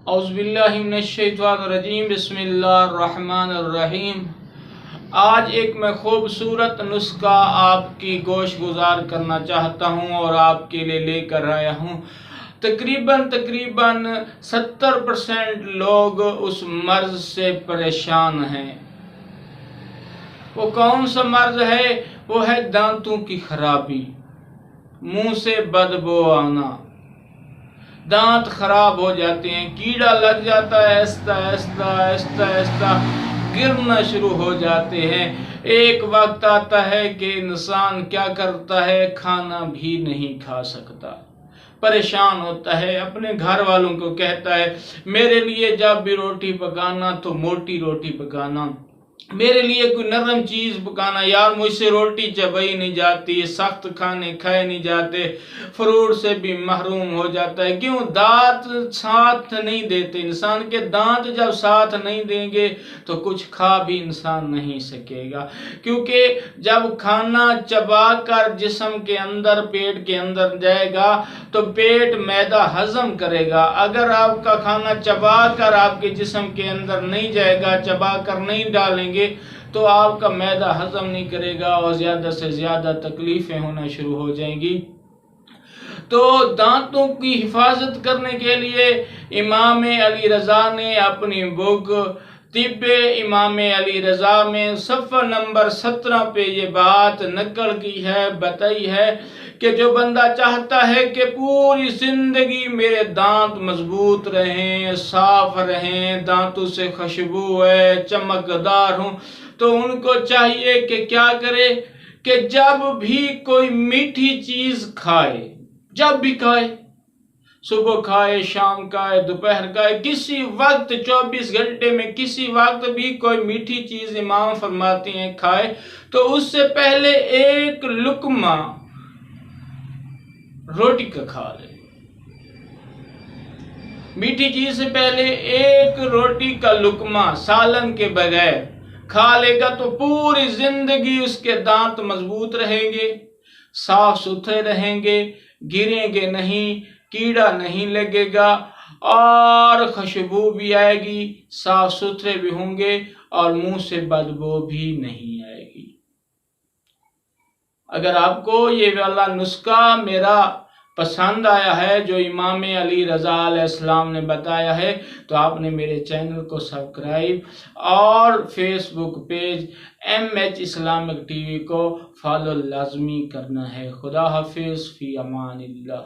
اعوذ باللہ من الشیطان الرجیم بسم اللہ الرحمن الرحیم۔ آج ایک میں خوبصورت نسخہ آپ کی گوش گزار کرنا چاہتا ہوں اور آپ کے لیے لے کر آیا ہوں۔ تقریباً 70% لوگ اس مرض سے پریشان ہیں۔ وہ کون سا مرض ہے؟ وہ ہے دانتوں کی خرابی، منہ سے بدبو آنا، دانت خراب ہو جاتے ہیں، کیڑا لگ جاتا ہے، آہستہ آہستہ گرنا شروع ہو جاتے ہیں۔ ایک وقت آتا ہے کہ انسان کیا کرتا ہے، کھانا بھی نہیں کھا سکتا، پریشان ہوتا ہے، اپنے گھر والوں کو کہتا ہے میرے لیے جب بھی روٹی پکانا تو موٹی روٹی پکانا، میرے لیے کوئی نرم چیز پکانا، یار مجھ سے روٹی چبائی نہیں جاتی، سخت کھانے کھائے نہیں جاتے، فروٹ سے بھی محروم ہو جاتا ہے۔ کیوں؟ دانت ساتھ نہیں دیتے۔ انسان کے دانت جب ساتھ نہیں دیں گے تو کچھ کھا بھی انسان نہیں سکے گا، کیونکہ جب کھانا چبا کر جسم کے اندر، پیٹ کے اندر جائے گا تو پیٹ معدہ ہضم کرے گا۔ اگر آپ کا کھانا چبا کر آپ کے جسم کے اندر نہیں جائے گا، چبا کر نہیں ڈالیں گے تو آپ کا معدہ ہضم نہیں کرے گا اور زیادہ سے زیادہ تکلیفیں ہونا شروع ہو جائیں گی۔ تو دانتوں کی حفاظت کرنے کے لیے امام علی رضا نے اپنی بک طب امام علی رضا میں صفحہ نمبر 17 پہ یہ بات نقل کی ہے، بتائی ہے کہ جو بندہ چاہتا ہے کہ پوری زندگی میرے دانت مضبوط رہیں، صاف رہیں، دانتوں سے خوشبو ہے، چمکدار ہوں، تو ان کو چاہیے کہ کیا کرے کہ جب بھی کوئی میٹھی چیز کھائے، جب بھی کھائے، صبح کھائے، شام کھائے، دوپہر کھائے، کسی وقت 24 گھنٹے میں کسی وقت بھی کوئی میٹھی چیز امام فرماتے ہیں کھائے تو اس سے پہلے ایک لقمہ روٹی کا کھا لے۔ میٹھی چیز سے پہلے ایک روٹی کا لقمہ سالن کے بغیر کھا لے گا تو پوری زندگی اس کے دانت مضبوط رہیں گے، صاف ستھرے رہیں گے، گریں گے نہیں، کیڑا نہیں لگے گا اور خوشبو بھی آئے گی، صاف ستھرے بھی ہوں گے اور منہ سے بدبو بھی نہیں آئے گی۔ اگر آپ کو یہ والا نسخہ میرا پسند آیا ہے جو امام علی رضا علیہ السلام نے بتایا ہے تو آپ نے میرے چینل کو سبسکرائب اور فیس بک پیج MH اسلامک TV کو فالو لازمی کرنا ہے۔ خدا حافظ، فی امان اللہ۔